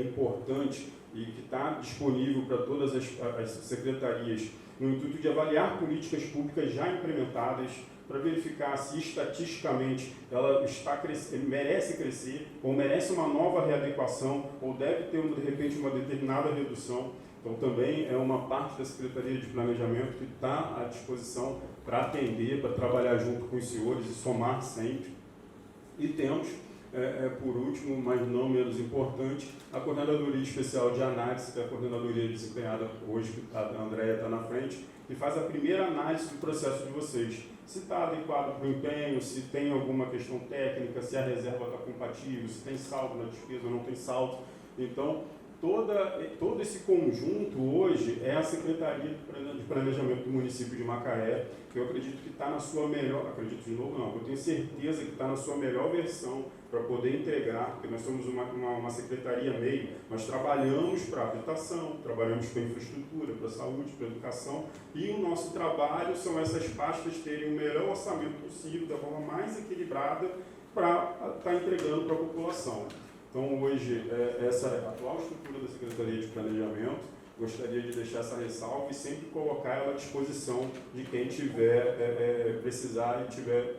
é importante e que está disponível para todas as secretarias, no intuito de avaliar políticas públicas já implementadas, para verificar se estatisticamente ela merece crescer, ou merece uma nova readequação, ou deve ter, de repente, uma determinada redução. Então, também é uma parte da Secretaria de Planejamento que está à disposição para atender, para trabalhar junto com os senhores e somar sempre. E temos, por último, mas não menos importante, a Coordenadoria Especial de Análise, que é a coordenadoria desempenhada hoje, que a Andréia está na frente, que faz a primeira análise do processo de vocês. Se está adequado para o empenho, se tem alguma questão técnica, se a reserva está compatível, se tem saldo na despesa ou não tem saldo. Então, todo esse conjunto hoje é a Secretaria de Planejamento do município de Macaé, que eu acredito que está na sua melhor, acredito de novo não, eu tenho certeza que está na sua melhor versão para poder integrar, porque nós somos uma secretaria meio, nós trabalhamos para habitação, trabalhamos para infraestrutura, para saúde, para educação, e o nosso trabalho são essas pastas terem o melhor orçamento possível, da forma mais equilibrada, para estar entregando para a população. Então, hoje, essa é a atual estrutura da Secretaria de Planejamento. Gostaria de deixar essa ressalva e sempre colocar ela à disposição de quem tiver precisar e tiver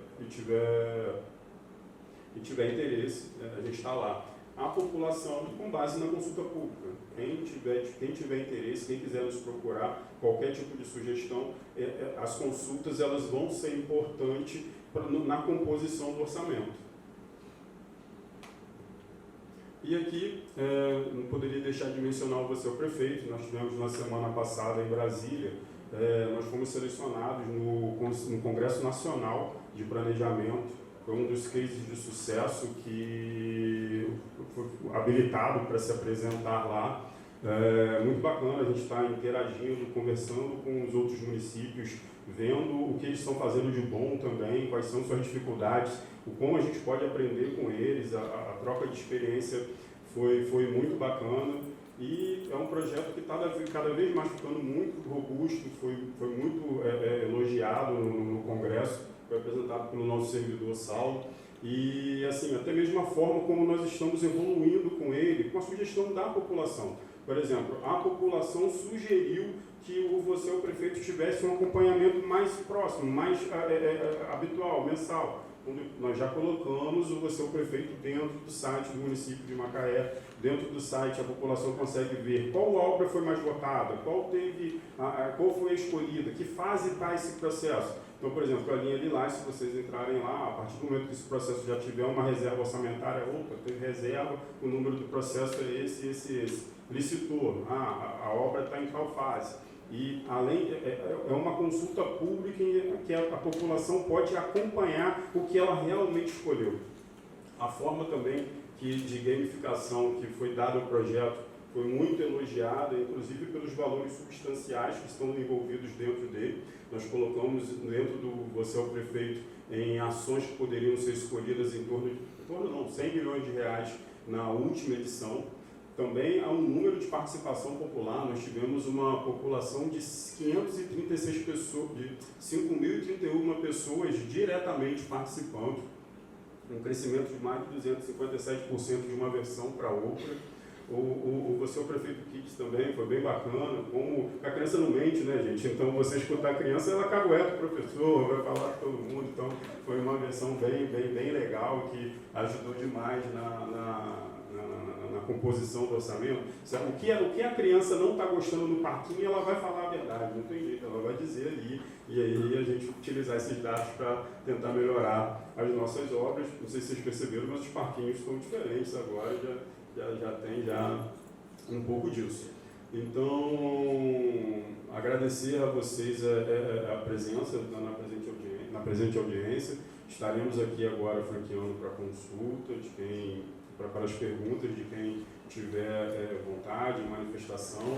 interesse, a gente está lá. A população, com base na consulta pública. Quem tiver interesse, quem quiser nos procurar, qualquer tipo de sugestão, as consultas elas vão ser importantes na composição do orçamento. E aqui, não poderia deixar de mencionar você, o prefeito. Nós tivemos na semana passada em Brasília, nós fomos selecionados no Congresso Nacional de Planejamento. Foi um dos cases de sucesso que foi habilitado para se apresentar lá. Muito bacana, a gente está interagindo, conversando com os outros municípios, vendo o que eles estão fazendo de bom também, quais são suas dificuldades, como a gente pode aprender com eles. A troca de experiência foi muito bacana e é um projeto que está cada vez mais ficando muito robusto, foi muito elogiado no Congresso, foi apresentado pelo nosso servidor Saulo. E, assim, até mesmo a forma como nós estamos evoluindo com ele, com a sugestão da população. Por exemplo, a população sugeriu que você, o prefeito, tivesse um acompanhamento mais próximo, mais habitual, mensal. Nós já colocamos o você, o prefeito, dentro do site do município de Macaé. Dentro do site a população consegue ver qual obra foi mais votada, qual foi a escolhida, que fase está esse processo. Então, por exemplo, a linha Lilás, se vocês entrarem lá, a partir do momento que esse processo já tiver uma reserva orçamentária, teve reserva, o número do processo é esse. Licitou, a obra está em tal fase. E, além, é uma consulta pública em que a população pode acompanhar o que ela realmente escolheu. A forma também de gamificação que foi dada ao projeto foi muito elogiada, inclusive pelos valores substanciais que estão envolvidos dentro dele. Nós colocamos dentro do Você é o Prefeito em ações que poderiam ser escolhidas em torno de 100 milhões de reais na última edição. Também há um número de participação popular. Nós tivemos uma população de 536 pessoas, de 5.031 pessoas diretamente participando, um crescimento de mais de 257% de uma versão para outra. Você, o Prefeito Kids, também foi bem bacana, como a criança não mente, né, gente? Então, você escutar a criança, ela cagueta o professor, vai falar com todo mundo. Então, foi uma versão bem legal, que ajudou demais na composição do orçamento. O que a criança não está gostando no parquinho, ela vai falar a verdade, não tem jeito, ela vai dizer ali, e aí a gente utilizar esses dados para tentar melhorar as nossas obras. Não sei se vocês perceberam, mas os parquinhos estão diferentes agora, já tem um pouco disso. Então, agradecer a vocês a presença na presente audiência. Estaremos aqui agora franqueando para consulta, para as perguntas de quem tiver vontade, manifestação.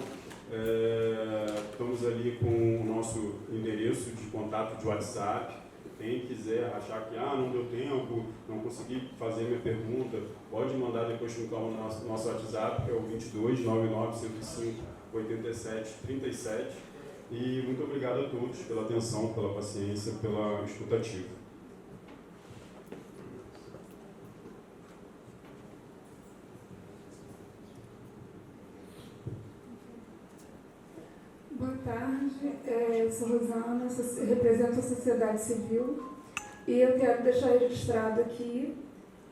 Estamos ali com o nosso endereço de contato de WhatsApp. Quem quiser achar que não deu tempo, não consegui fazer minha pergunta, pode mandar depois no nosso WhatsApp, que é o 22 99 105 87 37. E muito obrigado a todos pela atenção, pela paciência, pela escutativa. tarde, eu sou Rosana, represento a sociedade civil e eu quero deixar registrado aqui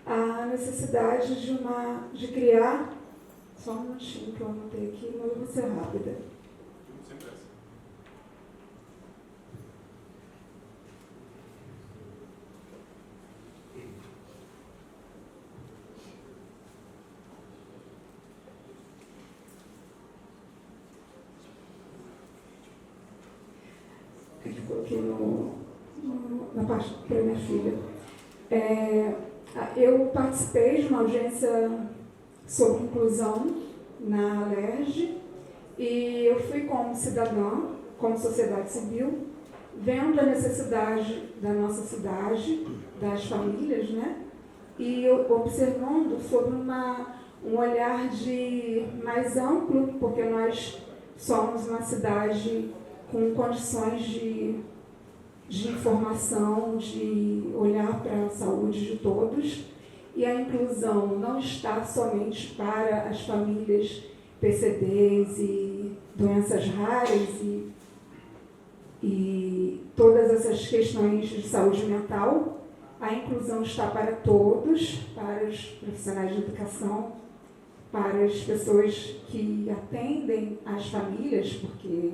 a necessidade de criar, só um minutinho que eu anotei aqui, mas eu vou ser rápida. Eu coloquei na parte para minha filha. Eu participei de uma audiência sobre inclusão na ALERJ e eu fui como cidadã, como sociedade civil, vendo a necessidade da nossa cidade, das famílias, né? E observando sobre um olhar mais amplo, porque nós somos uma cidade com condições de informação, de olhar para a saúde de todos. E a inclusão não está somente para as famílias PCDs e doenças raras e todas essas questões de saúde mental. A inclusão está para todos, para os profissionais de educação, para as pessoas que atendem as famílias, porque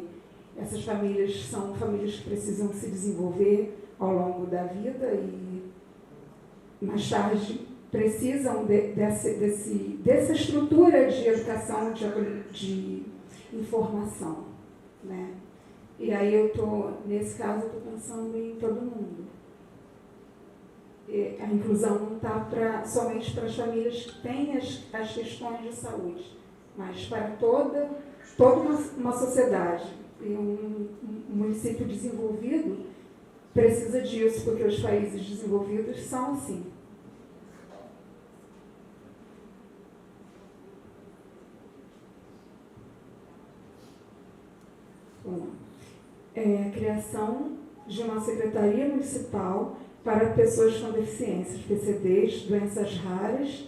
essas famílias são famílias que precisam se desenvolver ao longo da vida e, mais tarde, precisam dessa estrutura de educação, de informação, né? E aí nesse caso, eu estou pensando em todo mundo. A inclusão não está somente para as famílias que têm as questões de saúde, mas para toda uma sociedade. E um município desenvolvido precisa disso, porque os países desenvolvidos são assim. A criação de uma secretaria municipal para pessoas com deficiências, PCDs, doenças raras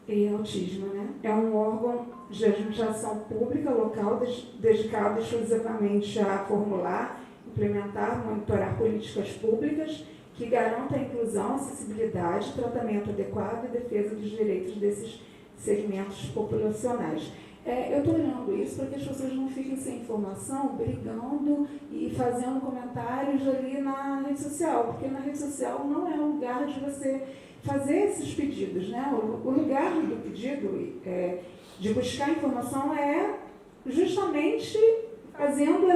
e autismo, né? É um órgão de administração pública local dedicado exclusivamente a formular, implementar, monitorar políticas públicas que garantam a inclusão, acessibilidade, tratamento adequado e defesa dos direitos desses segmentos populacionais. Eu estou olhando isso para que as pessoas não fiquem sem informação, brigando e fazendo comentários ali na rede social, porque na rede social não é o lugar de você fazer esses pedidos, né? O lugar do pedido, de buscar informação, é justamente fazendo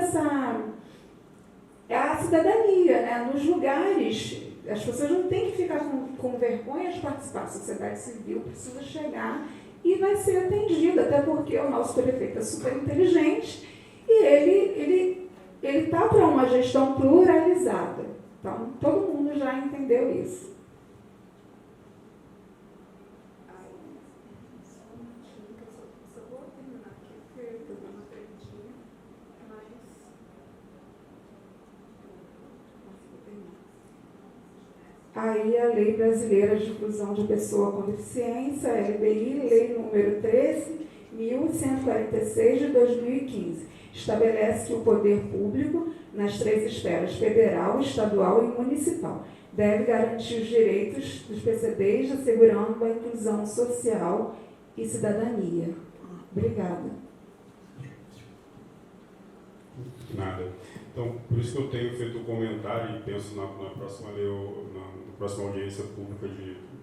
a cidadania, né? Nos lugares. As pessoas não têm que ficar com vergonha de participar. A sociedade civil precisa chegar e vai ser atendida, até porque o nosso prefeito é super inteligente e ele está para uma gestão pluralizada. Então, todo mundo já entendeu isso. Aí a Lei Brasileira de Inclusão de Pessoa com Deficiência, LBI, Lei número 13.146 de 2015, estabelece que o poder público, nas três esferas federal, estadual e municipal, deve garantir os direitos dos PCDs, assegurando a inclusão social e cidadania. Obrigada. Nada. Então, por isso que eu tenho feito um comentário e penso na próxima lei, na próxima audiência pública,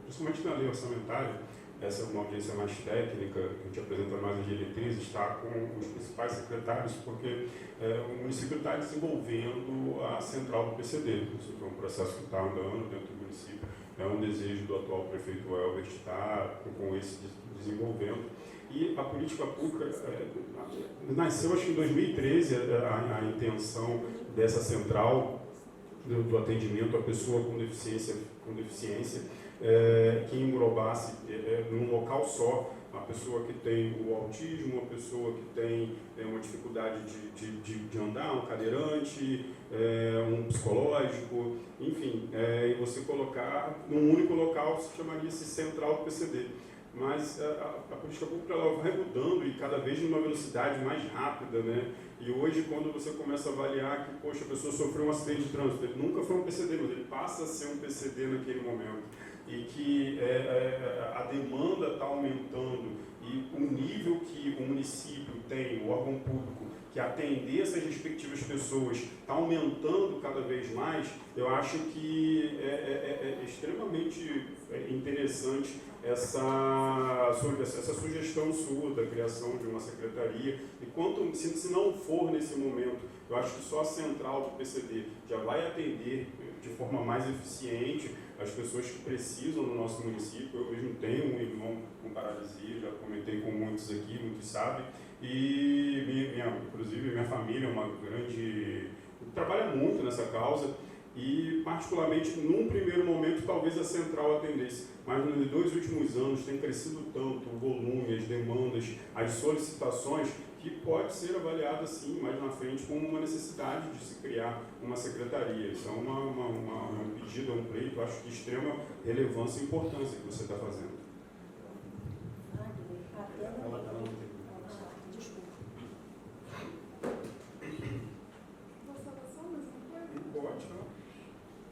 principalmente na lei orçamentária. Essa é uma audiência mais técnica, que a gente apresenta mais as diretrizes, está com os principais secretários, porque o município está desenvolvendo a central do PCD. Isso é um processo que está andando dentro do município. É um desejo do atual prefeito Elbert estar com esse desenvolvendo. E a política pública nasceu, acho que em 2013, a intenção dessa central do atendimento à pessoa com deficiência que englobasse num local só a pessoa que tem o autismo, a pessoa que tem uma dificuldade de andar, um cadeirante, um psicológico, enfim, e você colocar num único local, se chamaria-se central do PCD. mas a política pública ela vai mudando e cada vez numa velocidade mais rápida, né? E hoje, quando você começa a avaliar que, poxa, a pessoa sofreu um acidente de trânsito, ele nunca foi um PCD, mas ele passa a ser um PCD naquele momento, e que a demanda está aumentando, e o nível que o município tem, o órgão público, que atender essas respectivas pessoas está aumentando cada vez mais, eu acho que é extremamente interessante essa sugestão sua da criação de uma secretaria. E se não for nesse momento, eu acho que só a central do PCD já vai atender de forma mais eficiente as pessoas que precisam no nosso município. Eu mesmo tenho um irmão com paralisia, já comentei com muitos aqui, muitos sabem, e inclusive minha família é uma grande... trabalha muito nessa causa, e particularmente num primeiro momento talvez a central atendesse, mas nos 2 últimos anos tem crescido tanto o volume, as demandas, as solicitações, que pode ser avaliada sim mais na frente como uma necessidade de se criar uma secretaria. Isso é um pedido, um pleito, acho de extrema relevância e importância que você está fazendo.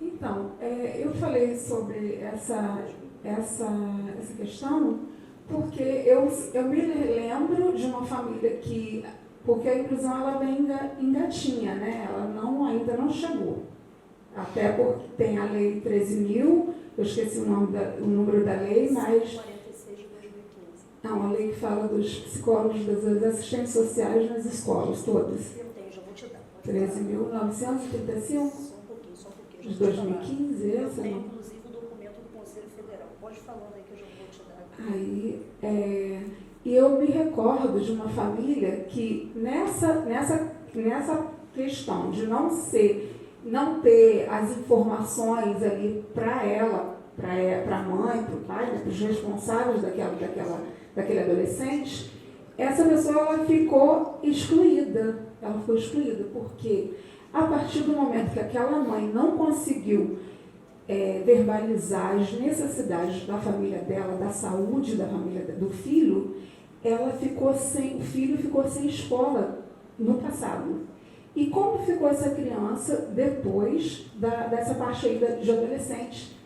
Então, eu falei sobre essa questão porque eu me lembro de uma família que, porque a inclusão ela vem engatinha, né? Ela ainda não chegou. Até porque tem a lei 13.000, eu esqueci o número da lei, mas... 46 de 2015. Não, a lei que fala dos psicólogos, das assistentes sociais nas escolas, todas. Eu tenho, já vou te dar. 13.935? Só um pouquinho. De 2015, eu essa tenho, não? inclusive, o documento do Conselho Federal. Pode falando aí que eu já vou te dar. Aí, e eu me recordo de uma família que nessa questão de não ter as informações ali para ela, para a mãe, para o pai, né, para os responsáveis daquele adolescente, essa pessoa ela ficou excluída. Ela foi excluída porque a partir do momento que aquela mãe não conseguiu verbalizar as necessidades da família dela, da saúde da família do filho, o filho ficou sem escola no passado. E como ficou essa criança depois dessa parte aí de adolescente?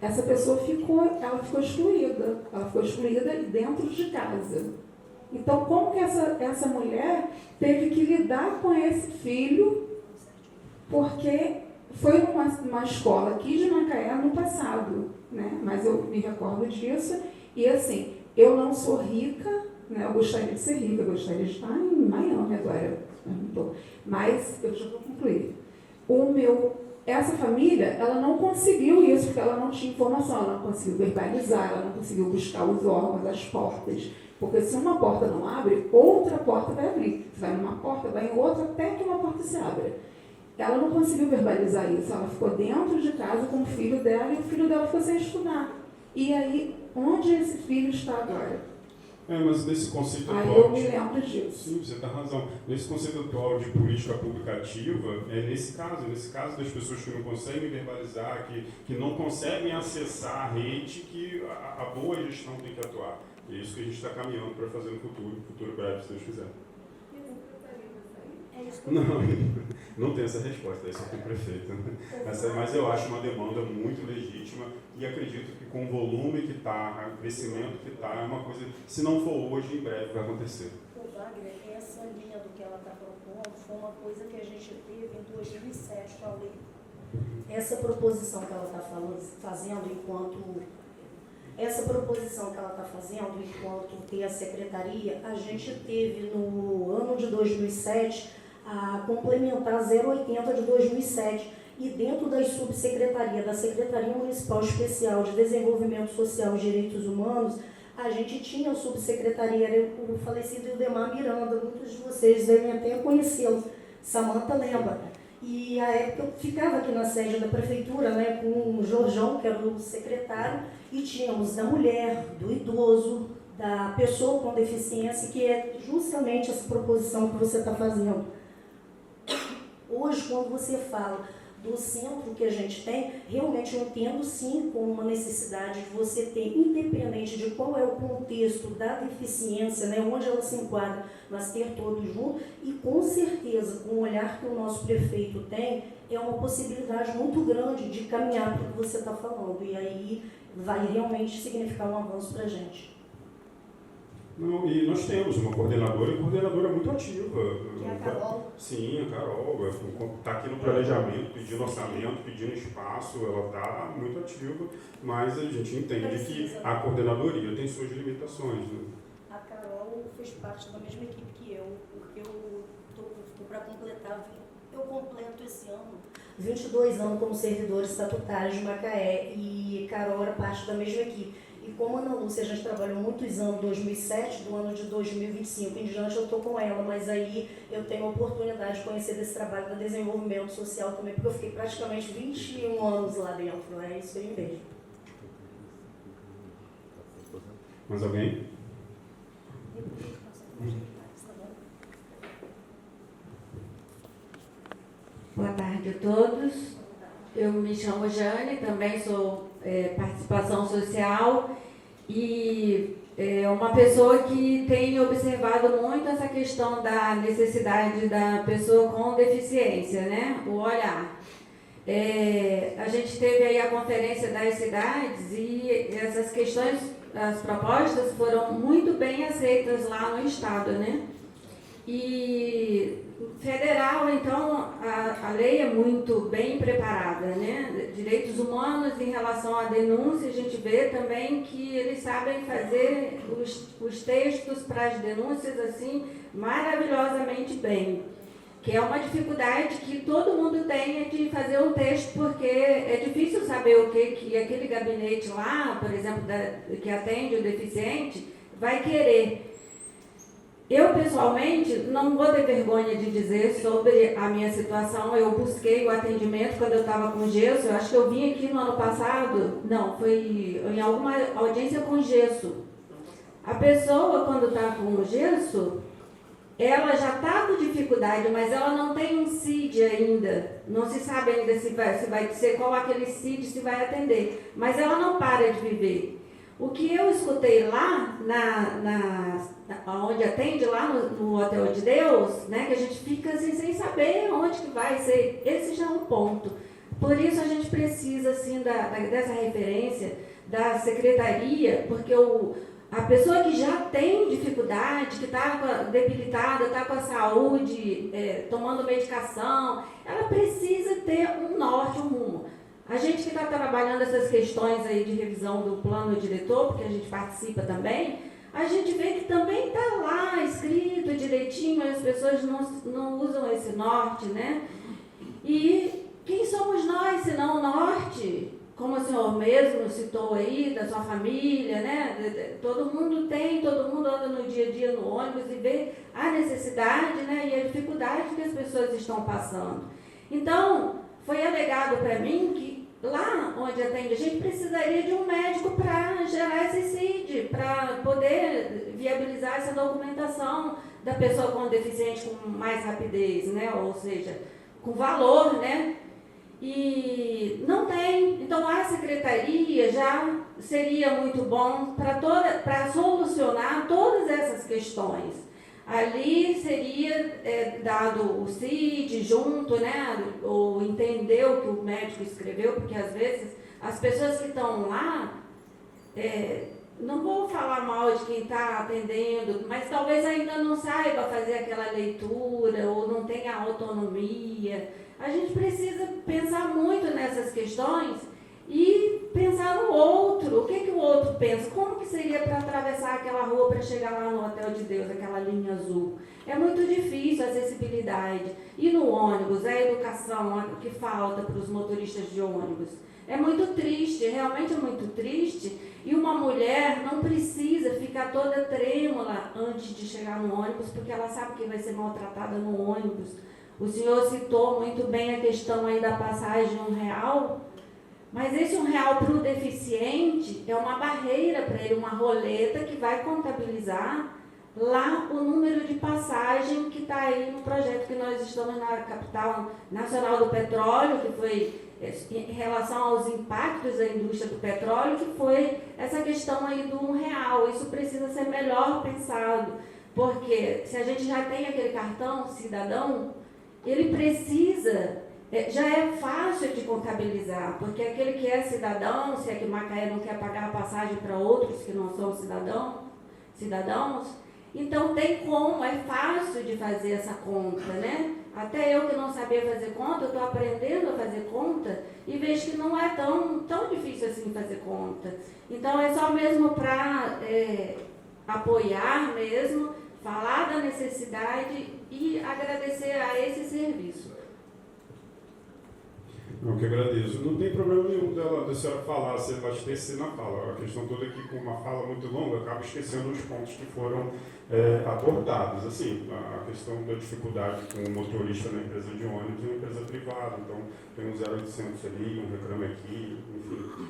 Essa pessoa ficou excluída. Ela ficou excluída dentro de casa. Então, como que essa mulher teve que lidar com esse filho? Porque foi numa escola aqui de Macaé no passado, né? Mas eu me recordo disso. E assim, eu não sou rica, né? Eu gostaria de ser rica, eu gostaria de estar em Miami agora. Mas eu já vou concluir. Essa família, ela não conseguiu isso, porque ela não tinha informação, ela não conseguiu verbalizar, ela não conseguiu buscar os órgãos, as portas. Porque se uma porta não abre, outra porta vai abrir. Você vai numa porta, vai em outra, até que uma porta se abra. Ela não conseguiu verbalizar isso, ela ficou dentro de casa com o filho dela e o filho dela ficou sem estudar. E aí, onde esse filho está agora? Mas nesse conceito atual... Aí eu me lembro disso. Sim, você está razão. Nesse conceito atual de política pública ativa, nesse caso das pessoas que não conseguem verbalizar, que não conseguem acessar a rede, que a boa gestão tem que atuar. E é isso que a gente está caminhando para fazer no futuro breve, se Deus quiser. Não tem essa resposta, isso é com o prefeito. Mas eu acho uma demanda muito legítima e acredito que com o volume que está, o crescimento que está, é uma coisa, se não for hoje, em breve vai acontecer. O Wagner, essa linha do que ela está propondo foi uma coisa que a gente teve em 2007 com a lei. Essa proposição que ela está fazendo enquanto ter a secretaria, a gente teve no ano de 2007 a complementar 080 de 2007 e dentro das subsecretarias, da Secretaria Municipal Especial de Desenvolvimento Social e Direitos Humanos, a gente tinha a subsecretaria, era o falecido Ildemar Miranda, muitos de vocês devem até conhecê-lo, Samanta lembra. E a época eu ficava aqui na sede da prefeitura, né, com o Jorjão, que era o secretário, e tínhamos da mulher, do idoso, da pessoa com deficiência, que é justamente essa proposição que você está fazendo. Hoje, quando você fala do centro que a gente tem, realmente eu entendo sim como uma necessidade de você ter, independente de qual é o contexto da deficiência, né, onde ela se enquadra, mas ter todos juntos, e com certeza, com o olhar que o nosso prefeito tem, é uma possibilidade muito grande de caminhar para o que você está falando, e aí vai realmente significar um avanço para a gente. Não, e nós temos uma coordenadora, e coordenadora muito ativa. Que é a Carol. Sim, a Carol. Está aqui no planejamento, pedindo orçamento, pedindo espaço, ela está muito ativa, mas a gente entende que a coordenadoria tem suas limitações. Né? A Carol fez parte da mesma equipe que eu, porque eu estou para completar, eu completo esse ano 22 anos como servidor estatutário de Macaé, e Carol era parte da mesma equipe. E como a Ana Lúcia, a gente trabalhou muitos anos, 2007, do ano de 2025 em diante, eu estou com ela, mas aí eu tenho a oportunidade de conhecer desse trabalho do desenvolvimento social também, porque eu fiquei praticamente 21 anos lá dentro, é isso que eu vejo. Mais alguém? Boa tarde a todos. Eu me chamo Jane, também sou participação social e uma pessoa que tem observado muito essa questão da necessidade da pessoa com deficiência, né? O olhar. A gente teve aí a conferência das cidades e essas questões, as propostas foram muito bem aceitas lá no estado, né? E federal, então, a lei é muito bem preparada, né? Direitos humanos em relação à denúncia, a gente vê também que eles sabem fazer os textos para as denúncias, assim, maravilhosamente bem. Que é uma dificuldade que todo mundo tem de fazer um texto, porque é difícil saber o que aquele gabinete lá, por exemplo, que atende o deficiente, vai querer. Eu, pessoalmente, não vou ter vergonha de dizer sobre a minha situação. Eu busquei o atendimento quando eu estava com gesso. Eu acho que eu vim aqui no ano passado. Não, foi em alguma audiência com gesso. A pessoa, quando está com gesso, ela já está com dificuldade, mas ela não tem um CID ainda. Não se sabe ainda se vai ser qual aquele CID se vai atender. Mas ela não para de viver. O que eu escutei lá, onde atende, lá no Hotel de Deus, né, que a gente fica assim, sem saber onde que vai ser, esse já é um ponto. Por isso a gente precisa assim, dessa referência da secretaria, porque a pessoa que já tem dificuldade, que está debilitada, está com a saúde, tomando medicação, ela precisa ter um norte, um rumo. A gente que está trabalhando essas questões aí de revisão do plano diretor, porque a gente participa também, a gente vê que também está lá escrito direitinho, as pessoas não usam esse norte, né? E quem somos nós, se não o norte? Como o senhor mesmo citou aí, da sua família, né? Todo mundo anda no dia a dia no ônibus e vê a necessidade, né? E a dificuldade que as pessoas estão passando. Então, foi alegado para mim que lá onde atende a gente precisaria de um médico para gerar esse CID, para poder viabilizar essa documentação da pessoa com deficiente com mais rapidez, né? Ou seja, com valor, né? E não tem. Então a secretaria já seria muito bom para solucionar todas essas questões. Ali seria dado o CID junto, né, ou entender o que o médico escreveu, porque às vezes as pessoas que estão lá, não vou falar mal de quem está atendendo, mas talvez ainda não saiba fazer aquela leitura, ou não tenha autonomia. A gente precisa pensar muito nessas questões e pensar no outro. O que o outro pensa? Como que seria para atravessar aquela rua para chegar lá no Hotel de Deus, aquela linha azul? É muito difícil a acessibilidade. E no ônibus, a educação que falta para os motoristas de ônibus. É muito triste, realmente é muito triste. E uma mulher não precisa ficar toda trêmula antes de chegar no ônibus, porque ela sabe que vai ser maltratada no ônibus. O senhor citou muito bem a questão aí da passagem R$1. Mas esse R$1 para o deficiente é uma barreira para ele, uma roleta que vai contabilizar lá o número de passagem que está aí no projeto que nós estamos na capital nacional do petróleo, que foi em relação aos impactos da indústria do petróleo, que foi essa questão aí do R$1. Isso precisa ser melhor pensado, porque se a gente já tem aquele cartão cidadão, ele precisa, já é fácil de contabilizar, porque aquele que é cidadão, se é que Macaé não quer pagar a passagem para outros que não são cidadãos, então tem como, é fácil de fazer essa conta, né? Até eu que não sabia fazer conta, eu estou aprendendo a fazer conta e vejo que não é tão difícil assim fazer conta. Então é só mesmo para apoiar mesmo, falar da necessidade e agradecer a esse serviço. Eu que agradeço. Não tem problema nenhum da senhora falar, se abastecer na fala. A questão toda é que, com uma fala muito longa, acaba esquecendo os pontos que foram abordados. Assim, a questão da dificuldade com o motorista na empresa de ônibus é uma empresa privada, então tem um 0800 ali, um reclame aqui, enfim.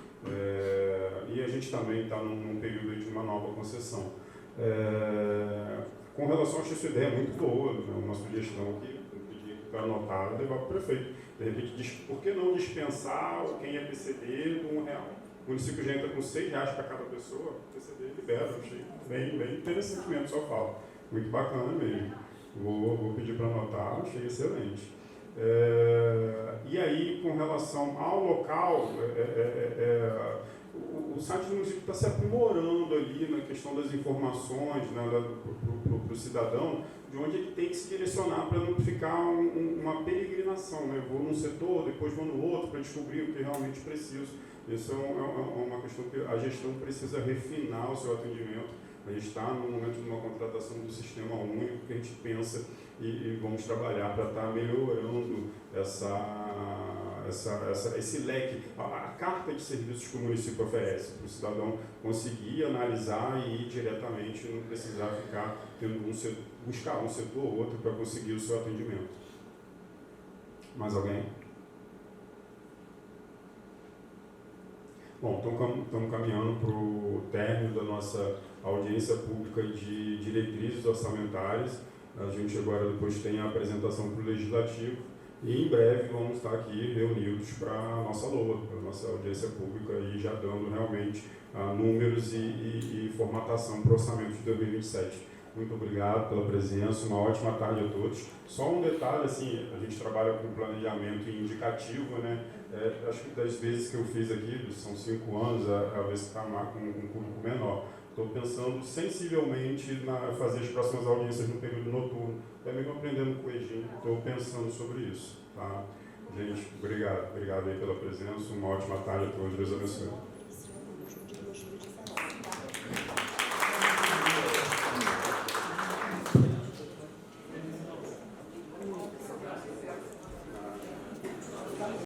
E a gente também está num período de uma nova concessão. Com relação a isso, a ideia é muito boa, né? Uma sugestão aqui, para anotar, levar para o prefeito. De repente, por que não dispensar quem é PCD do R$1? O município já entra com R$6 para cada pessoa, o PCD libera, achei bem interessante mesmo, só falo. Muito bacana mesmo. Vou pedir para anotar, achei excelente. E aí, com relação ao local, o site do município está se aprimorando ali na questão das informações, né, para o cidadão, de onde ele tem que se direcionar para não ficar uma peregrinação, né? Vou num setor, depois vou no outro para descobrir o que realmente preciso. Isso é uma questão que a gestão precisa refinar o seu atendimento. A gente está no momento de uma contratação do sistema único que a gente pensa e vamos trabalhar para estar melhorando esse leque, a carta de serviços que o município oferece, para o cidadão conseguir analisar e ir diretamente, não precisar ficar tendo buscar um setor ou outro para conseguir o seu atendimento. Mais alguém? Bom, estamos caminhando para o término da nossa audiência pública de diretrizes orçamentárias. A gente agora depois tem a apresentação para o Legislativo e em breve vamos estar aqui reunidos para a nossa LOA, para a nossa audiência pública, e já dando realmente números e formatação para o orçamento de 2027. Muito obrigado pela presença, uma ótima tarde a todos. Só um detalhe, assim, a gente trabalha com planejamento indicativo, né? Acho que das vezes que eu fiz aqui, são 5 anos, a vez que está com um público menor. Estou pensando sensivelmente em fazer as próximas audiências no período noturno, até mesmo aprendendo com o Egino, estou pensando sobre isso. Tá? Gente, obrigado aí pela presença, uma ótima tarde a todos, Deus abençoe.